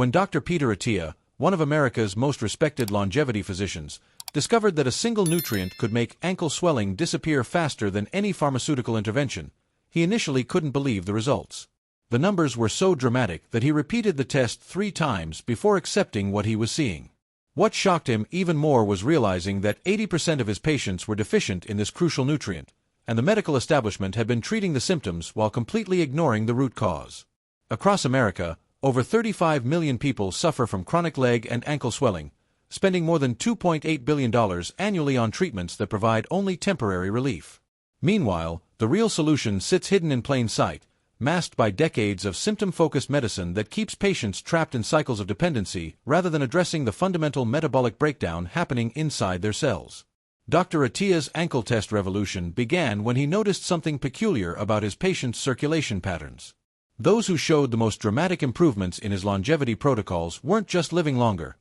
when Dr. Peter Attia, one of America's most respected longevity physicians, discovered that a single nutrient could make ankle swelling disappear faster than any pharmaceutical intervention, he initially couldn't believe the results. The numbers were so dramatic that he repeated the test 3 times before accepting what he was seeing. What shocked him even more was realizing that 80% of his patients were deficient in this crucial nutrient, and the medical establishment had been treating the symptoms while completely ignoring the root cause. Across America, over 35 million people suffer from chronic leg and ankle swelling, spending more than $2.8 billion annually on treatments that provide only temporary relief. Meanwhile, the real solution sits hidden in plain sight, masked by decades of symptom-focused medicine that keeps patients trapped in cycles of dependency rather than addressing the fundamental metabolic breakdown happening inside their cells. Dr. Attia's ankle test revolution began when he noticed something peculiar about his patients' circulation patterns. Those who showed the most dramatic improvements in his longevity protocols weren't just living longer.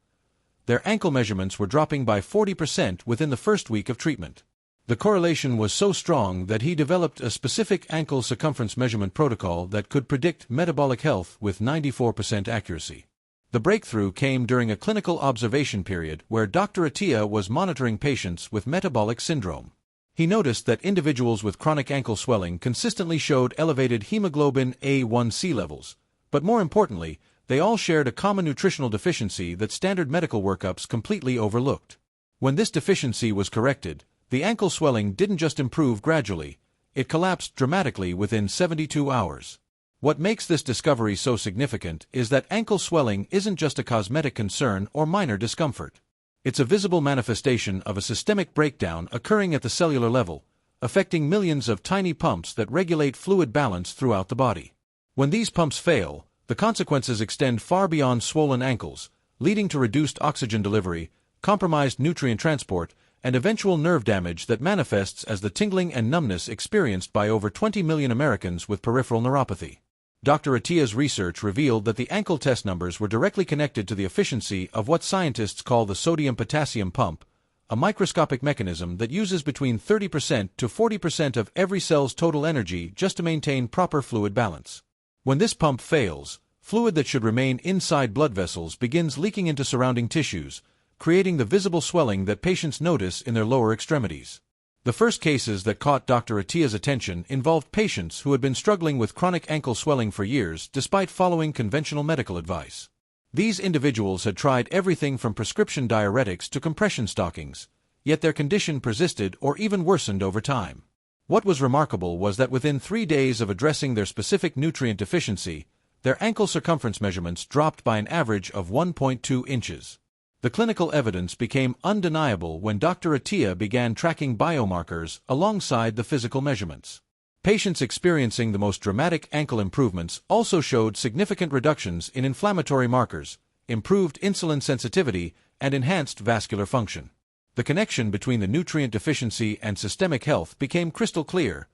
Their ankle measurements were dropping by 40% within the first week of treatment. The correlation was so strong that he developed a specific ankle circumference measurement protocol that could predict metabolic health with 94% accuracy. The breakthrough came during a clinical observation period where Dr. Attia was monitoring patients with metabolic syndrome. He noticed that individuals with chronic ankle swelling consistently showed elevated hemoglobin A1C levels, but more importantly, they all shared a common nutritional deficiency that standard medical workups completely overlooked. When this deficiency was corrected, the ankle swelling didn't just improve gradually, it collapsed dramatically within 72 hours. What makes this discovery so significant is that ankle swelling isn't just a cosmetic concern or minor discomfort. It's a visible manifestation of a systemic breakdown occurring at the cellular level, affecting millions of tiny pumps that regulate fluid balance throughout the body. When these pumps fail, the consequences extend far beyond swollen ankles, leading to reduced oxygen delivery, compromised nutrient transport, and eventual nerve damage that manifests as the tingling and numbness experienced by over 20 million Americans with peripheral neuropathy. Dr. Attia's research revealed that the ankle test numbers were directly connected to the efficiency of what scientists call the sodium-potassium pump, a microscopic mechanism that uses between 30% to 40% of every cell's total energy just to maintain proper fluid balance. When this pump fails, fluid that should remain inside blood vessels begins leaking into surrounding tissues, creating the visible swelling that patients notice in their lower extremities. The first cases that caught Dr. Attia's attention involved patients who had been struggling with chronic ankle swelling for years despite following conventional medical advice. These individuals had tried everything from prescription diuretics to compression stockings, yet their condition persisted or even worsened over time. What was remarkable was that within 3 days of addressing their specific nutrient deficiency, their ankle circumference measurements dropped by an average of 1.2 inches. The clinical evidence became undeniable when Dr. Attia began tracking biomarkers alongside the physical measurements. Patients experiencing the most dramatic ankle improvements also showed significant reductions in inflammatory markers, improved insulin sensitivity, and enhanced vascular function. The connection between the nutrient deficiency and systemic health became crystal clear.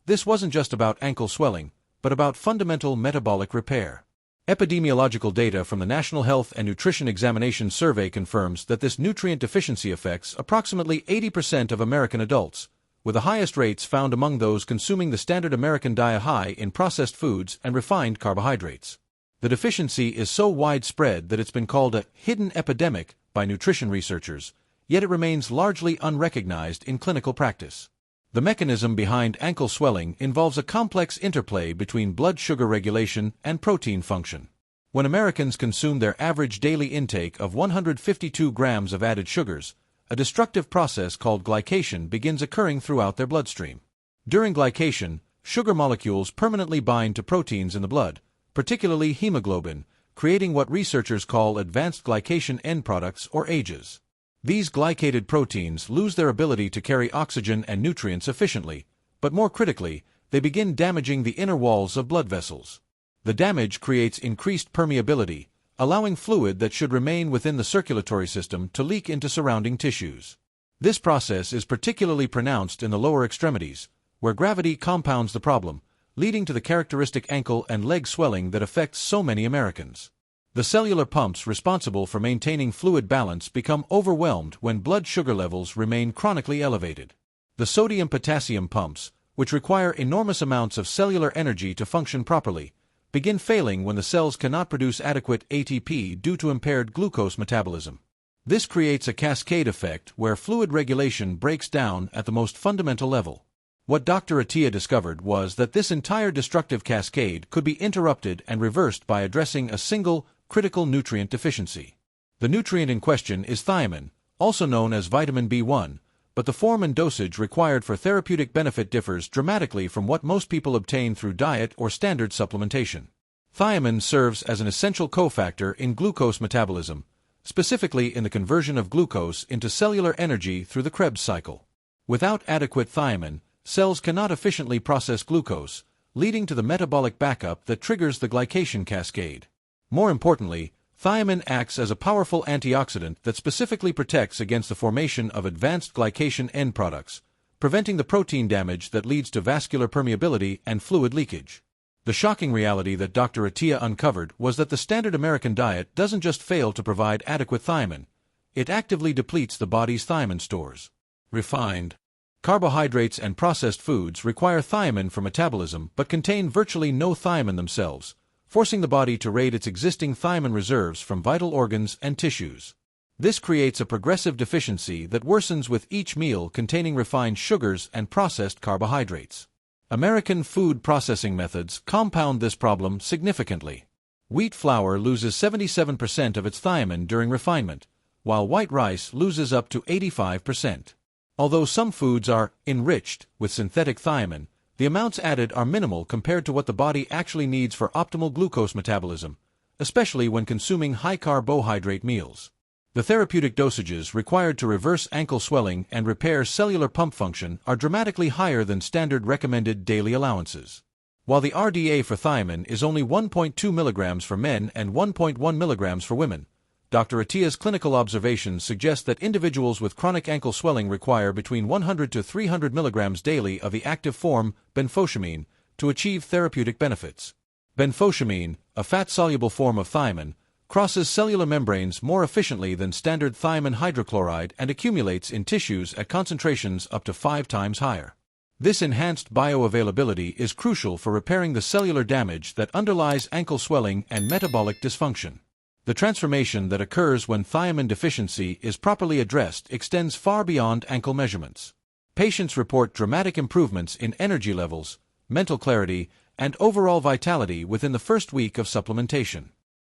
This wasn't just about ankle swelling, but about fundamental metabolic repair. Epidemiological data from the National Health and Nutrition Examination Survey confirms that this nutrient deficiency affects approximately 80% of American adults, with the highest rates found among those consuming the standard American diet high in processed foods and refined carbohydrates. The deficiency is so widespread that it's been called a hidden epidemic by nutrition researchers, yet it remains largely unrecognized in clinical practice. The mechanism behind ankle swelling involves a complex interplay between blood sugar regulation and protein function. When Americans consume their average daily intake of 152 grams of added sugars, a destructive process called glycation begins occurring throughout their bloodstream. During glycation, sugar molecules permanently bind to proteins in the blood, particularly hemoglobin, creating what researchers call advanced glycation end products or AGEs. These glycated proteins lose their ability to carry oxygen and nutrients efficiently, but more critically, they begin damaging the inner walls of blood vessels. The damage creates increased permeability, allowing fluid that should remain within the circulatory system to leak into surrounding tissues. This process is particularly pronounced in the lower extremities, where gravity compounds the problem, leading to the characteristic ankle and leg swelling that affects so many Americans. The cellular pumps responsible for maintaining fluid balance become overwhelmed when blood sugar levels remain chronically elevated. The sodium-potassium pumps, which require enormous amounts of cellular energy to function properly, begin failing when the cells cannot produce adequate ATP due to impaired glucose metabolism. This creates a cascade effect where fluid regulation breaks down at the most fundamental level. What Dr. Attia discovered was that this entire destructive cascade could be interrupted and reversed by addressing a single, critical nutrient deficiency. The nutrient in question is thiamine, also known as vitamin B1, but the form and dosage required for therapeutic benefit differs dramatically from what most people obtain through diet or standard supplementation. Thiamine serves as an essential cofactor in glucose metabolism, specifically in the conversion of glucose into cellular energy through the Krebs cycle. Without adequate thiamine, cells cannot efficiently process glucose, leading to the metabolic backup that triggers the glycation cascade. More importantly, thiamine acts as a powerful antioxidant that specifically protects against the formation of advanced glycation end products, preventing the protein damage that leads to vascular permeability and fluid leakage. The shocking reality that Dr. Attia uncovered was that the standard American diet doesn't just fail to provide adequate thiamine, it actively depletes the body's thiamine stores. Refined carbohydrates and processed foods require thiamine for metabolism but contain virtually no thiamine themselves, forcing the body to raid its existing thiamine reserves from vital organs and tissues. This creates a progressive deficiency that worsens with each meal containing refined sugars and processed carbohydrates. American food processing methods compound this problem significantly. Wheat flour loses 77% of its thiamine during refinement, while white rice loses up to 85%. Although some foods are enriched with synthetic thiamine, the amounts added are minimal compared to what the body actually needs for optimal glucose metabolism, especially when consuming high-carbohydrate meals. The therapeutic dosages required to reverse ankle swelling and repair cellular pump function are dramatically higher than standard recommended daily allowances. While the RDA for thiamine is only 1.2 mg for men and 1.1 mg for women, Dr. Attia's clinical observations suggest that individuals with chronic ankle swelling require between 100 to 300 mg daily of the active form, benfotiamine, to achieve therapeutic benefits. Benfotiamine, a fat-soluble form of thiamine, crosses cellular membranes more efficiently than standard thiamine hydrochloride and accumulates in tissues at concentrations up to 5 times higher. This enhanced bioavailability is crucial for repairing the cellular damage that underlies ankle swelling and metabolic dysfunction. The transformation that occurs when thiamine deficiency is properly addressed extends far beyond ankle measurements. Patients report dramatic improvements in energy levels, mental clarity, and overall vitality within the first week of supplementation.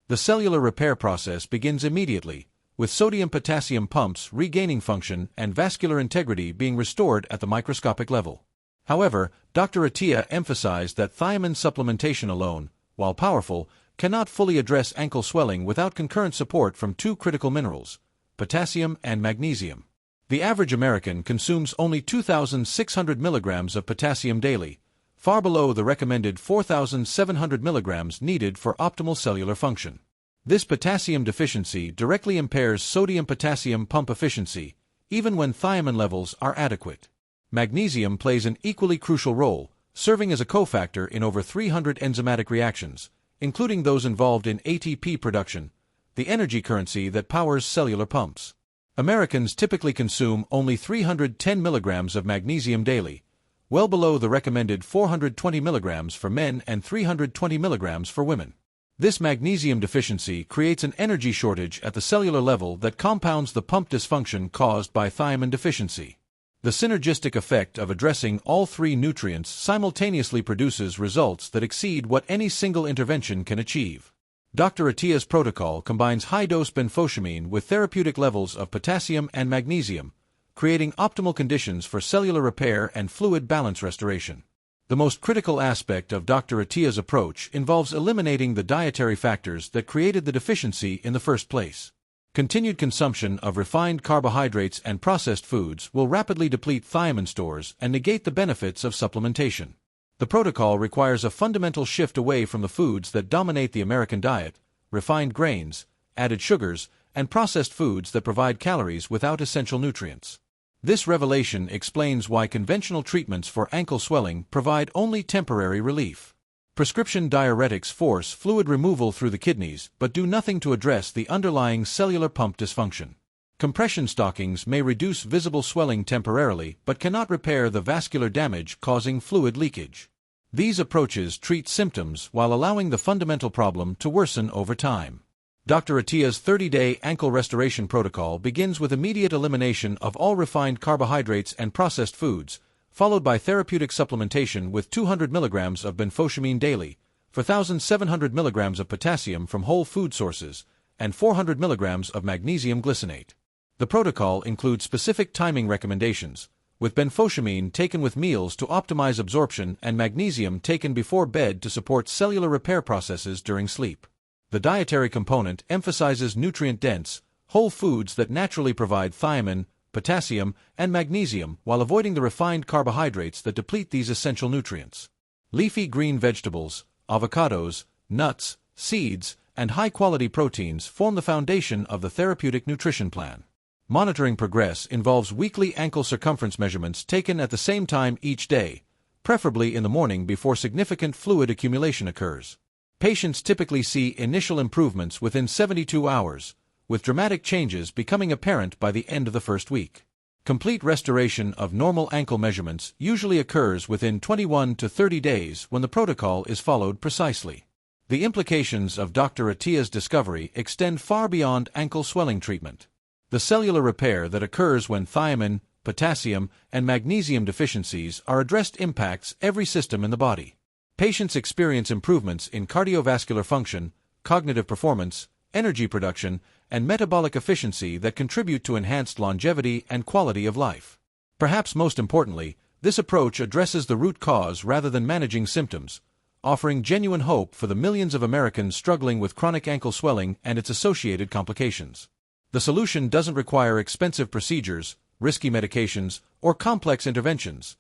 The cellular repair process begins immediately, with sodium-potassium pumps regaining function and vascular integrity being restored at the microscopic level. However, Dr. Attia emphasized that thiamine supplementation alone, while powerful, cannot fully address ankle swelling without concurrent support from 2 critical minerals, potassium and magnesium. The average American consumes only 2,600 mg of potassium daily, far below the recommended 4,700 mg needed for optimal cellular function. This potassium deficiency directly impairs sodium-potassium pump efficiency, even when thiamine levels are adequate. Magnesium plays an equally crucial role, serving as a cofactor in over 300 enzymatic reactions, including those involved in ATP production, the energy currency that powers cellular pumps. Americans typically consume only 310 mg of magnesium daily, well below the recommended 420 mg for men and 320 mg for women. This magnesium deficiency creates an energy shortage at the cellular level that compounds the pump dysfunction caused by thiamine deficiency. The synergistic effect of addressing all 3 nutrients simultaneously produces results that exceed what any single intervention can achieve. Dr. Attia's protocol combines high-dose benfotiamine with therapeutic levels of potassium and magnesium, creating optimal conditions for cellular repair and fluid balance restoration. The most critical aspect of Dr. Attia's approach involves eliminating the dietary factors that created the deficiency in the first place. Continued consumption of refined carbohydrates and processed foods will rapidly deplete thiamine stores and negate the benefits of supplementation. The protocol requires a fundamental shift away from the foods that dominate the American diet, refined grains, added sugars, and processed foods that provide calories without essential nutrients. This revelation explains why conventional treatments for ankle swelling provide only temporary relief. Prescription diuretics force fluid removal through the kidneys but do nothing to address the underlying cellular pump dysfunction. Compression stockings may reduce visible swelling temporarily but cannot repair the vascular damage causing fluid leakage. These approaches treat symptoms while allowing the fundamental problem to worsen over time. Dr. Attia's 30-day ankle restoration protocol begins with immediate elimination of all refined carbohydrates and processed foods, followed by therapeutic supplementation with 200 mg of benfotiamine daily, 4,700 mg of potassium from whole food sources, and 400 mg of magnesium glycinate. The protocol includes specific timing recommendations, with benfotiamine taken with meals to optimize absorption and magnesium taken before bed to support cellular repair processes during sleep. The dietary component emphasizes nutrient-dense, whole foods that naturally provide thiamine, potassium, and magnesium while avoiding the refined carbohydrates that deplete these essential nutrients. Leafy green vegetables, avocados, nuts, seeds, and high-quality proteins form the foundation of the therapeutic nutrition plan. Monitoring progress involves weekly ankle circumference measurements taken at the same time each day, preferably in the morning before significant fluid accumulation occurs. Patients typically see initial improvements within 72 hours, with dramatic changes becoming apparent by the end of the first week. Complete restoration of normal ankle measurements usually occurs within 21 to 30 days when the protocol is followed precisely. The implications of Dr. Attia's discovery extend far beyond ankle swelling treatment. The cellular repair that occurs when thiamine, potassium, and magnesium deficiencies are addressed impacts every system in the body. Patients experience improvements in cardiovascular function, cognitive performance, energy production, and metabolic efficiency that contribute to enhanced longevity and quality of life. Perhaps most importantly, this approach addresses the root cause rather than managing symptoms, offering genuine hope for the millions of Americans struggling with chronic ankle swelling and its associated complications. The solution doesn't require expensive procedures, risky medications, or complex interventions.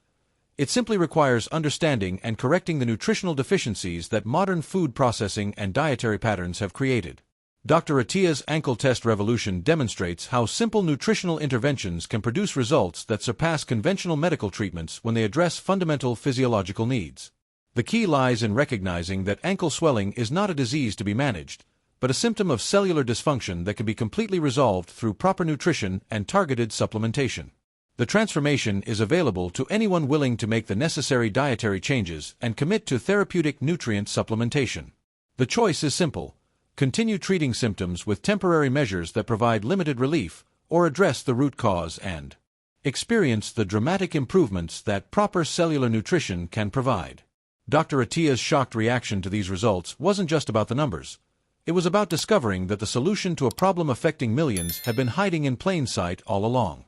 It simply requires understanding and correcting the nutritional deficiencies that modern food processing and dietary patterns have created. Dr. Attia's ankle test revolution demonstrates how simple nutritional interventions can produce results that surpass conventional medical treatments when they address fundamental physiological needs. The key lies in recognizing that ankle swelling is not a disease to be managed, but a symptom of cellular dysfunction that can be completely resolved through proper nutrition and targeted supplementation. The transformation is available to anyone willing to make the necessary dietary changes and commit to therapeutic nutrient supplementation. The choice is simple: continue treating symptoms with temporary measures that provide limited relief, or address the root cause and experience the dramatic improvements that proper cellular nutrition can provide. Dr. Attia's shocked reaction to these results wasn't just about the numbers. It was about discovering that the solution to a problem affecting millions had been hiding in plain sight all along.